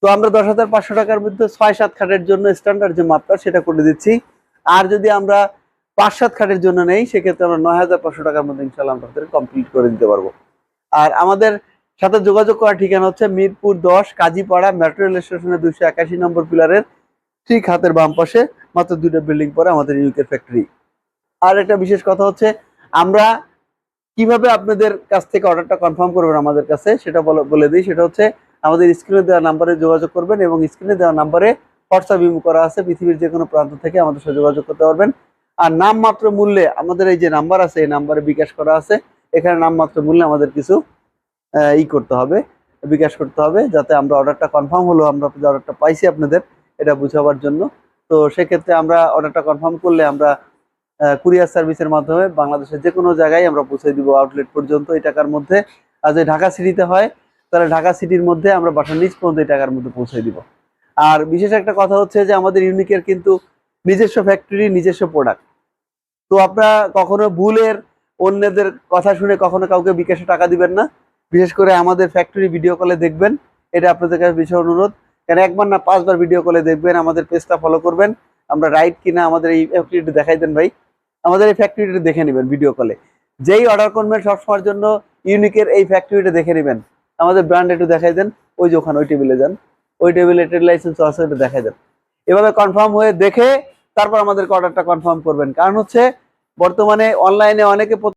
তো আমরা 10,500 টাকার মধ্যে 6-7 খাটের জন্য স্ট্যান্ডার্ড যে মাপটা সেটা করে দিচ্ছি। আর যদি আমরা 5-7 খাটের জন্য নেই সেক্ষেত্রে আমরা 9,500 টাকার মধ্যে ইনশাআল্লাহ আমাদের কমপ্লিট করে দিতে পারবো। আর আমাদের সাথে যোগাযোগ করার ঠিকানা হচ্ছে মিরপুর 10 কাজীপাড়া মেট্রো রেল স্টেশনের 281 নম্বর পিলারের ঠিক হাতের বাম পাশে, মাত্র 2টা বিল্ডিং পরে আমাদের ইউকে ফ্যাক্টরি। আর একটা বিশেষ কথা হচ্ছে, আমরা কিভাবে আপনাদের কাছ থেকে অর্ডারটা কনফার্ম করবেন আমাদের কাছে সেটা বলে দিই। সেটা হচ্ছে আমাদের স্ক্রিনে দেওয়া নাম্বারে যোগাযোগ করবেন এবং স্ক্রিনে দেওয়া নাম্বারে হোয়াটসঅ্যাপ ইমো করা আছে, পৃথিবীর যে কোনো প্রান্ত থেকে আমাদের সাথে যোগাযোগ করতে পারবেন। আর নামমাত্র মূল্যে আমাদের এই যে নাম্বার আছে এই নাম্বারে বিকাশ করা আছে, এখানে নামমাত্র মূল্যে আমাদের কিছু করতে হবে, বিকাশ করতে হবে, যাতে আমরা অর্ডারটা কনফার্ম হলো, আমরা অর্ডারটা পাইছি আপনাদের এটা বুঝাবার জন্য। তো সেক্ষেত্রে আমরা অর্ডারটা কনফার্ম করলে আমরা কুরিয়ার সার্ভিসের মাধ্যমে বাংলাদেশের যে কোনো জায়গায় আমরা পৌঁছে দিব আউটলেট পর্যন্ত এই টাকার মধ্যে। আর যদি ঢাকা সিটিতে হয় তাহলে ঢাকা সিটির মধ্যে আমরা বাসার নিচ পর্যন্ত এই টাকার মধ্যে পৌঁছে দিব। আর বিশেষ একটা কথা হচ্ছে যে আমাদের ইউনিকের কিন্তু নিজস্ব ফ্যাক্টরি, নিজস্ব প্রোডাক্ট। তো আপনারা কখনো ভুলের অন্যদের কথা শুনে কখনো কাউকে বিকাশে টাকা দিবেন না। বিশেষ করে আমাদের ফ্যাক্টরি ভিডিও কলে দেখবেন, এটা আপনাদের কাছে বিশেষ অনুরোধ। কারণ একবার না 5 বার ভিডিও কলে দেখবেন, আমাদের পেজটা ফলো করবেন, আমরা রাইট কিনা আমাদের এই ফ্যাক্টরিটা দেখাই দেন ভাই, আমাদের এই ফ্যাক্টরিটা দেখে নেবেন ভিডিও কলে। যেই অর্ডার করবেন সবসময়ের জন্য ইউনিকের এই ফ্যাক্টরিটা দেখে নেবেন, আমাদের ব্র্যান্ড একটু দেখাই দেন, ওই যে ওখানে ওই টেবিলে যান, ওই টেবিলে ট্রেড লাইসেন্স আছে ওটা দেখাই দেন। এভাবে কনফার্ম হয়ে দেখে তারপর আমাদেরকে অর্ডারটা কনফার্ম করবেন। কারণ হচ্ছে বর্তমানে অনলাইনে অনেকে